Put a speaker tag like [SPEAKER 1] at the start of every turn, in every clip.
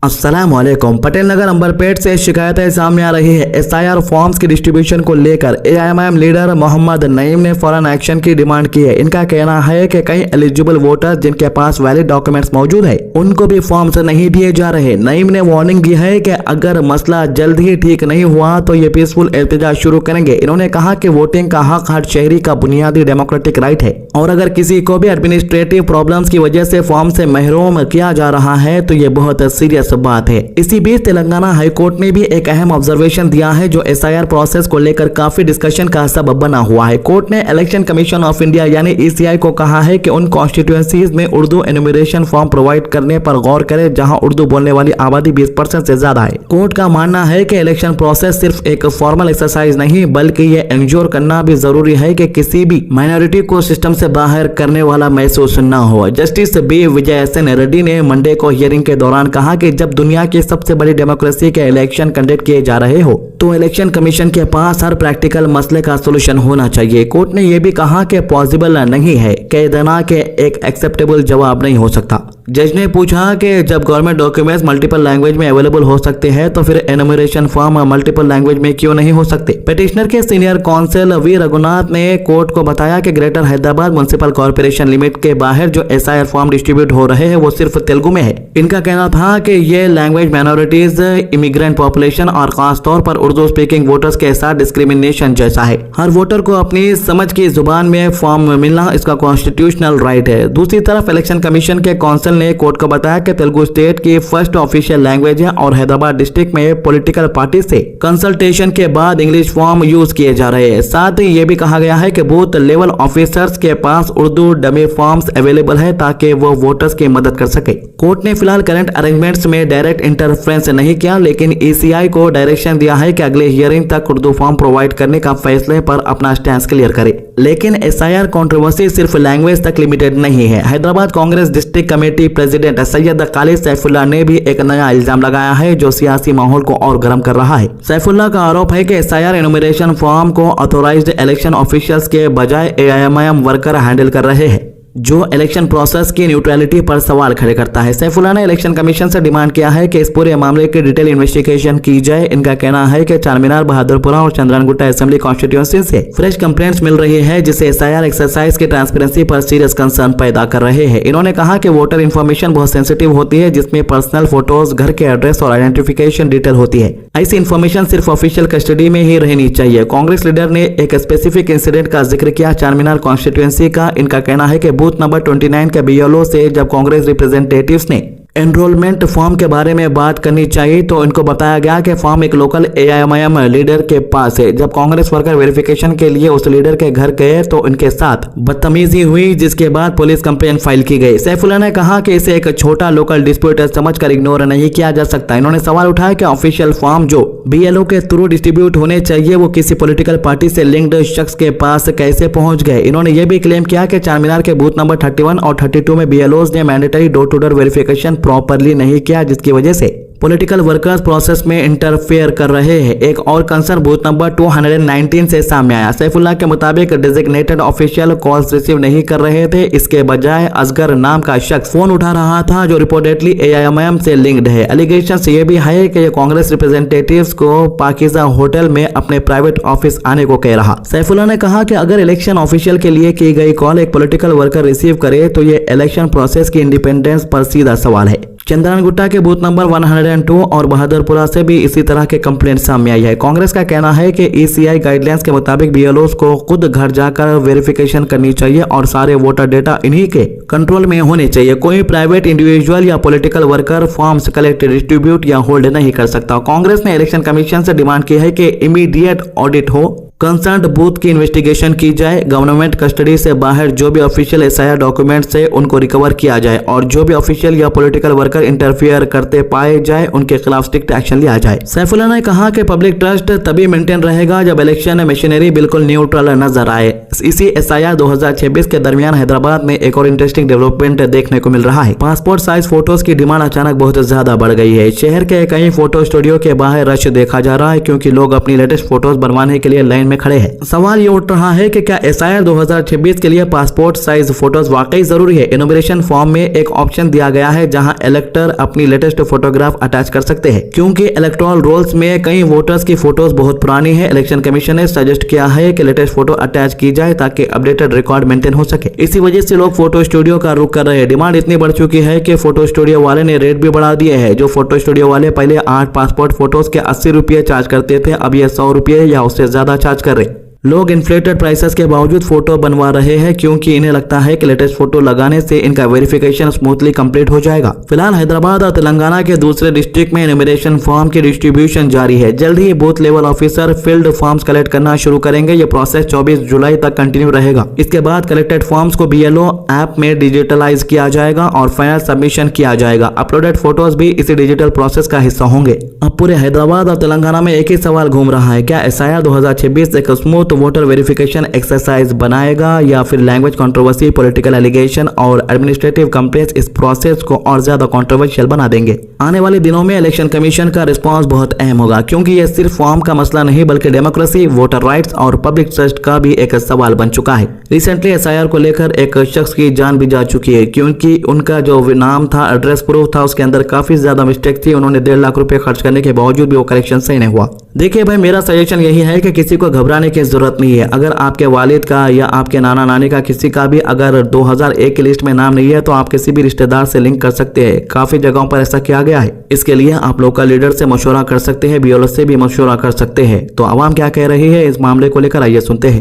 [SPEAKER 1] अस्सलामुअलैकुम। पटेल नगर अंबरपेट से शिकायतें सामने आ रही है। एसआईआर फॉर्म्स की डिस्ट्रीब्यूशन को लेकर एआईएमआईएम लीडर मोहम्मद नईम ने फौरन एक्शन की डिमांड की है। इनका कहना है कि कई एलिजिबल वोटर्स जिनके पास वैलिड डॉक्यूमेंट्स मौजूद है उनको भी फॉर्म्स नहीं दिए जा रहे। नईम ने वार्निंग दी है कि अगर मसला जल्द ही ठीक नहीं हुआ तो ये पीसफुल एहतजाज शुरू करेंगे। इन्होंने कहा कि वोटिंग का हक हर शहरी का बुनियादी डेमोक्रेटिक राइट है और अगर किसी को भी एडमिनिस्ट्रेटिव प्रॉब्लम्स की वजह से फॉर्म से महरूम किया जा रहा है तो ये बहुत सीरियस बात है। इसी बीच तेलंगाना हाईकोर्ट ने भी एक अहम ऑब्जर्वेशन दिया है जो एसआईआर प्रोसेस को लेकर काफी डिस्कशन का सबब बना हुआ है। कोर्ट ने इलेक्शन कमीशन ऑफ इंडिया यानी ईसीआई को कहा है कि उन कॉन्स्टिट्यूएंसीज में उर्दू एनुमरेशन फॉर्म प्रोवाइड करने पर गौर करे जहां उर्दू बोलने वाली आबादी 20% से ज्यादा है। कोर्ट का मानना है कि इलेक्शन प्रोसेस सिर्फ एक फॉर्मल एक्सरसाइज नहीं बल्कि ये इंश्योर करना भी जरूरी है कि किसी भी माइनॉरिटी को सिस्टम से बाहर करने वाला महसूस न हो। जस्टिस बी विजय सेन रेड्डी ने मंडे को हियरिंग के दौरान कहा कि जब दुनिया की सबसे बड़ी डेमोक्रेसी के इलेक्शन कंडक्ट किए जा रहे हो तो इलेक्शन कमीशन के पास हर प्रैक्टिकल मसले का सोल्यूशन होना चाहिए। कोर्ट ने यह भी कहा कि पॉसिबल नहीं है कि देना के एक एक्सेप्टेबल जवाब नहीं हो सकता। जज ने पूछा कि जब गवर्नमेंट डॉक्यूमेंट्स मल्टीपल लैंग्वेज में अवेलेबल हो सकते हैं तो फिर एनुमरेशन फॉर्म मल्टीपल लैंग्वेज में क्यों नहीं हो सकते। पिटिशनर के सीनियर काउंसिल वी रघुनाथ ने कोर्ट को बताया कि greater Hyderabad municipal corporation limit के बाहर जो एसआईआर फॉर्म डिस्ट्रीब्यूट हो रहे हैं वो सिर्फ तेलुगु में है। इनका कहना था कि ये लैंग्वेज माइनॉरिटीज, इमिग्रेंट पॉपुलेशन और खास तौर पर उर्दू स्पीकिंग वोटर्स के साथ डिस्क्रिमिनेशन जैसा है। हर वोटर को अपनी समझ की जुबान में फॉर्म मिलना इसका कॉन्स्टिट्यूशनल राइट है। दूसरी तरफ इलेक्शन कमीशन के काउंसिल ने कोर्ट को बताया कि तेलुगु स्टेट की फर्स्ट ऑफिशियल लैंग्वेज है और हैदराबाद डिस्ट्रिक्ट में पॉलिटिकल पार्टी से कंसल्टेशन के बाद इंग्लिश फॉर्म यूज किए जा रहे हैं। साथ ही ये भी कहा गया है कि बूथ लेवल ऑफिसर्स के पास उर्दू डमी फॉर्म्स अवेलेबल है ताकि वो वोटर्स की मदद कर सके। कोर्ट ने फिलहाल करंट अरेंजमेंट्स में डायरेक्ट इंटरफ्रेंस नहीं किया लेकिन ईसीआई को डायरेक्शन दिया है कि अगले हियरिंग तक उर्दू फॉर्म प्रोवाइड करने का फैसले पर अपना स्टैंड क्लियर करे। लेकिन एसआईआर कंट्रोवर्सी सिर्फ लैंग्वेज तक लिमिटेड नहीं है। Hyderabad Congress district committee president Syed Khalid Saifullah ने भी एक नया इल्जाम लगाया है जो सियासी माहौल को और गर्म कर रहा है। सैफुल्लाह का आरोप है कि एसआईआर एनुमरेशन फॉर्म को ऑथोराइज्ड इलेक्शन ऑफिशियल्स के बजाय एआईएमआईएम वर्कर हैंडल कर रहे हैं जो इलेक्शन प्रोसेस की न्यूट्रलिटी पर सवाल खड़े करता है। सैफुल्लाह ने इलेक्शन कमीशन से डिमांड किया है कि इस पूरे मामले की डिटेल इन्वेस्टिगेशन की जाए। इनका कहना है कि चारमीनार, बहादुरपुरा और चंद्रनगुट्टा असेंबली कॉन्स्टिट्यूएंसी से फ्रेश कंप्लेंट्स मिल रही है जिससे एसआईआर एक्सरसाइज की ट्रांसपेरेंसी पर सीरियस कंसर्न पैदा कर रहे हैं। इन्होंने कहा कि वोटर इन्फॉर्मेशन बहुत सेंसिटिव होती है जिसमें पर्सनल फोटोज, घर के एड्रेस और आइडेंटिफिकेशन डिटेल होती है। ऐसी इन्फॉर्मेशन सिर्फ ऑफिशियल कस्टडी में ही रहनी चाहिए। कांग्रेस लीडर ने एक स्पेसिफिक इंसिडेंट का जिक्र किया चारमीनार कॉन्स्टिट्यूएंसी का। इनका कहना है कि बूथ नंबर 29 के बीएलओ से जब कांग्रेस रिप्रेजेंटेटिव्स ने एनरोलमेंट फॉर्म के बारे में बात करनी चाहिए तो इनको बताया गया कि फॉर्म एक लोकल एआईएमआईएम लीडर के पास है। जब कांग्रेस वर्कर वेरिफिकेशन के लिए उस लीडर के घर गए तो इनके साथ बदतमीजी हुई जिसके बाद पुलिस कंप्लेंट फाइल की गई। सैफुल्लाह ने कहा कि इसे एक छोटा लोकल डिस्प्यूट समझकर इग्नोर नहीं किया जा सकता। इन्होंने सवाल उठाया कि ऑफिशियल फॉर्म जो बीएलओ के थ्रू डिस्ट्रीब्यूट होने चाहिए वो किसी पॉलिटिकल पार्टी से लिंक्ड शख्स के पास कैसे पहुंच गए। इन्होंने ये भी क्लेम किया कि चारमीनार के बूथ नंबर 31 और 32 में बीएलओज ने mandatory door to door verification properly नहीं किया जिसकी वजह से पॉलिटिकल वर्कर्स प्रोसेस में इंटरफेयर कर रहे हैं। एक और कंसर्न बूथ नंबर 219 से सामने आया। सैफुल्लाह के मुताबिक डेजिग्नेटेड ऑफिशियल कॉल्स रिसीव नहीं कर रहे थे। इसके बजाय असगर नाम का शख्स फोन उठा रहा था जो रिपोर्टेडली एआईएमआईएम से लिंक्ड है। एलिगेशन ये भी है कि कांग्रेस रिप्रेजेंटेटिव्स को पाकिजा होटल में अपने प्राइवेट ऑफिस आने को कह रहा। सैफुल्लाह ने कहा कि अगर इलेक्शन ऑफिशियल के लिए की गई कॉल एक पॉलिटिकल वर्कर रिसीव करे तो ये इलेक्शन प्रोसेस की इंडिपेंडेंस पर सीधा सवाल है। चंद्रनगुट्टा के बूथ नंबर 102 और बहादुरपुरा से भी इसी तरह के कंप्लेंट सामने आई है। कांग्रेस का कहना है कि ईसीआई गाइडलाइंस के मुताबिक बीएलओस को खुद घर जाकर वेरिफिकेशन करनी चाहिए और सारे वोटर डेटा इन्हीं के कंट्रोल में होने चाहिए। कोई प्राइवेट इंडिविजुअल या political worker forms collect, distribute या होल्ड नहीं कर सकता। कांग्रेस ने इलेक्शन कमीशन से डिमांड की है कि इमीडिएट ऑडिट हो, कंसर्न्ड बूथ की इन्वेस्टिगेशन की जाए, गवर्नमेंट कस्टडी से बाहर जो भी ऑफिशियल एसआईआर डॉक्यूमेंट्स है उनको रिकवर किया जाए और जो भी ऑफिशियल या पॉलिटिकल वर्कर इंटरफियर करते पाए जाए उनके खिलाफ स्ट्रिक्ट एक्शन लिया जाए। सैफुल्लाह ने कहा कि पब्लिक ट्रस्ट तभी मेंटेन रहेगा जब इलेक्शन मशीनरी बिल्कुल न्यूट्रल नजर आए। इसी एसआईआर 2026 के दरमियान हैदराबाद में एक और इंटरेस्टिंग डेवलपमेंट देखने को मिल रहा है। पासपोर्ट साइज फोटोज की डिमांड अचानक बहुत ज्यादा बढ़ गई है। शहर के कई फोटो स्टूडियो के बाहर रश देखा जा रहा है क्योंकि लोग अपनी लेटेस्ट फोटोज बनवाने के लिए लाइन में खड़े हैं। सवाल ये उठ रहा है कि क्या SIR 2026 के लिए पासपोर्ट साइज फोटोज वाकई जरूरी है। इनोमिनेशन फॉर्म में एक ऑप्शन दिया गया है जहां इलेक्टर अपनी लेटेस्ट फोटोग्राफ अटैच कर सकते हैं। क्योंकि इलेक्टोरल रोल्स में कई वोटर्स की फोटोज बहुत पुरानी है, इलेक्शन कमीशन ने सजेस्ट किया है कि लेटेस्ट फोटो अटैच की जाए ताकि अपडेटेड रिकॉर्ड मेंटेन हो सके। इसी वजह से लोग फोटो स्टूडियो का रुख कर रहे हैं। डिमांड इतनी बढ़ चुकी है कि फोटो स्टूडियो वाले ने रेट भी बढ़ा दिए हैं। जो फोटो स्टूडियो वाले पहले 8 पासपोर्ट फोटोज के 80 रुपये चार्ज करते थे, अब ये 100 रुपये या उससे ज्यादा चार्ज कर रहे। लोग इन्फ्लेटेड प्राइसेस के बावजूद फोटो बनवा रहे हैं क्योंकि इन्हें लगता है कि लेटेस्ट फोटो लगाने से इनका वेरिफिकेशन स्मूथली कंप्लीट हो जाएगा। फिलहाल हैदराबाद और तेलंगाना के दूसरे डिस्ट्रिक्ट में इनोमिनेशन फॉर्म की डिस्ट्रीब्यूशन जारी है। जल्द ही booth level officer field forms collect करना शुरू करेंगे। ये प्रोसेस 24 जुलाई तक कंटिन्यू रहेगा। इसके बाद कलेक्टेड फॉर्म्स को BLO ऐप में डिजिटलाइज किया जाएगा और फाइनल सबमिशन किया जाएगा। अपलोडेड फोटोज भी इसी डिजिटल प्रोसेस का हिस्सा होंगे। अब पूरे हैदराबाद और तेलंगाना में एक ही सवाल घूम रहा है, क्या SIR 2026 एक स्मूथ वोटर वेरिफिकेशन एक्सरसाइज बनाएगा या फिर लैंग्वेज कंट्रोवर्सी, पॉलिटिकल एलिगेशन और एडमिनिस्ट्रेटिव कंप्लेंट्स इस प्रोसेस को और ज्यादा कंट्रोवर्शियल बना देंगे। आने वाले दिनों में इलेक्शन कमीशन का रिस्पांस बहुत अहम होगा क्योंकि यह सिर्फ फॉर्म का मसला नहीं बल्कि डेमोक्रेसी, वोटर राइट्स और पब्लिक ट्रस्ट का भी एक सवाल बन चुका है। रिसेंटली SIR को लेकर एक शख्स की जान भी जा चुकी है क्योंकि उनका जो नाम था, एड्रेस प्रूफ था, उसके अंदर काफी ज्यादा मिस्टेक थी। उन्होंने 1.5 लाख रुपए खर्च करने के बावजूद भी वो करेक्शन सही नहीं हुआ। देखिए भाई, मेरा सजेशन यही है कि किसी को घबराने की जरूरत नहीं है। अगर आपके वालिद का या आपके नाना नानी का किसी का भी अगर 2001 की लिस्ट में नाम नहीं है तो आप किसी भी रिश्तेदार से लिंक कर सकते हैं। काफी जगहों पर ऐसा किया गया है। इसके लिए आप लोकल लीडर से मशवरा कर सकते हैं, BLO से भी मशवरा कर सकते हैं। तो आवाम क्या कह रही है इस मामले को लेकर, आइए सुनते हैं।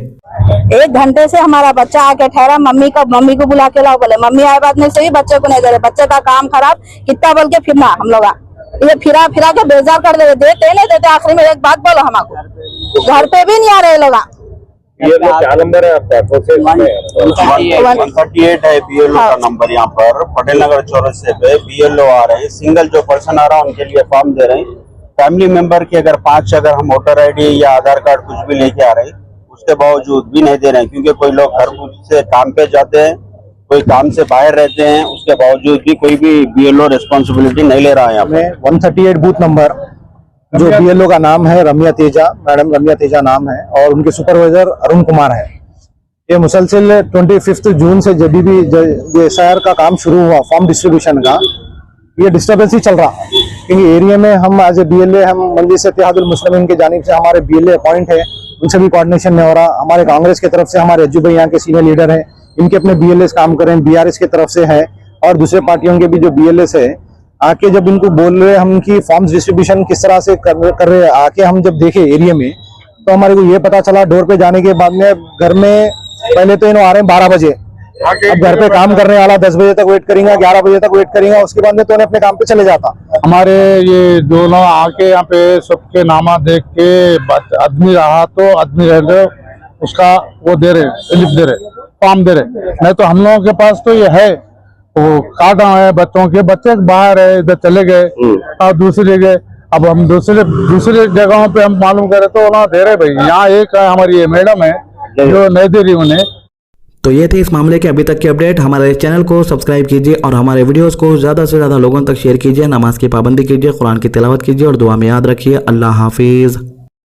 [SPEAKER 2] 1 घंटे से हमारा बच्चा आके ठहरा, मम्मी को बुला के लाओ, बोले मम्मी आए बाद में से ही बच्चे को नहीं दे रहे। बच्चे का काम खराब, कितना बोल के फिरना हम लोग ये फिरा के बेजार कर दे, देते नहीं देते। आखिरी में एक बात बोलो, हमको घर पे भी नहीं आ रहे लोग।
[SPEAKER 3] ये क्या नंबर है आपका? 138 है BLO का नंबर। यहाँ पर पटेल नगर चौरस्ते पे BLO आ रहे हैं। सिंगल जो पर्सन आ रहा है उनके लिए फॉर्म दे रहे हैं। फैमिली मेंबर के अगर 5 अगर हम वोटर ID या आधार कार्ड कुछ भी लेके आ रहे हैं उसके बावजूद भी नहीं दे रहे हैं क्योंकि कोई लोग घर से काम पे जाते हैं, कोई काम से बाहर रहते हैं, उसके बावजूद भी कोई भी BLO रिस्पॉन्सिबिलिटी नहीं ले रहा है। यहाँ पे
[SPEAKER 4] 138 बूथ नंबर जो BLO का नाम है रम्या तेजा, मैडम रम्या तेजा नाम है और उनके सुपरवाइजर अरुण कुमार है। ये मुसलसिल 25 जून से जब भी ये SIR का काम शुरू हुआ फॉर्म डिस्ट्रीब्यूशन का, ये डिस्टर्बेंस ही चल रहा है क्योंकि एरिया में हम एज ए BLA हम मजलिस इत्तेहादुल मुस्लिमीन की जानिब से हमारे BLA अपॉइंट है, उनसे भी कोऑर्डिनेशन नहीं हो रहा। हमारे कांग्रेस की तरफ से हमारे अज्जू भाई यहाँ के सीनियर लीडर हैं, इनके अपने BLAs काम कर रहे हैं, BRS की तरफ से है और दूसरे पार्टियों के भी जो BLAs है आके जब इनको बोल रहे हम कि फॉर्म्स डिस्ट्रीब्यूशन किस तरह से कर रहे हैं, आके हम जब देखे एरिया में तो हमारे को ये पता चला डोर पे जाने के बाद में घर में पहले तो इन्हों आ रहे हैं 12 बजे, अब घर पे काम करने वाला 10 बजे तक वेट करेंगे, 11 बजे तक वेट करेंगे, उसके बाद में तो उन्हें अपने काम पे चले जाता।
[SPEAKER 5] हमारे ये दोनों आके यहाँ पे सबके नामा देख के आदमी रहा तो आदमी रह उसका वो दे रहे, स्लिप दे रहे, फॉर्म दे रहे। नहीं तो हम लोगों के पास तो ये है वो कार्ड है बच्चों के, बच्चे बाहर है इधर चले गए और दूसरी जगह, अब हम दूसरे जगहों पे हम मालूम करें तो वहाँ दे रहे भाई। यहाँ एक है हमारी ये मैडम है जो नहीं दे रही उन्हें।
[SPEAKER 1] तो ये थे इस मामले के अभी तक की अपडेट। हमारे चैनल को सब्सक्राइब कीजिए और हमारे वीडियोस को ज़्यादा से ज़्यादा लोगों तक शेयर कीजिए। नमाज की पाबंदी कीजिए, कुरान की तिलावत कीजिए और दुआ में याद रखिए। अल्लाह हाफिज़।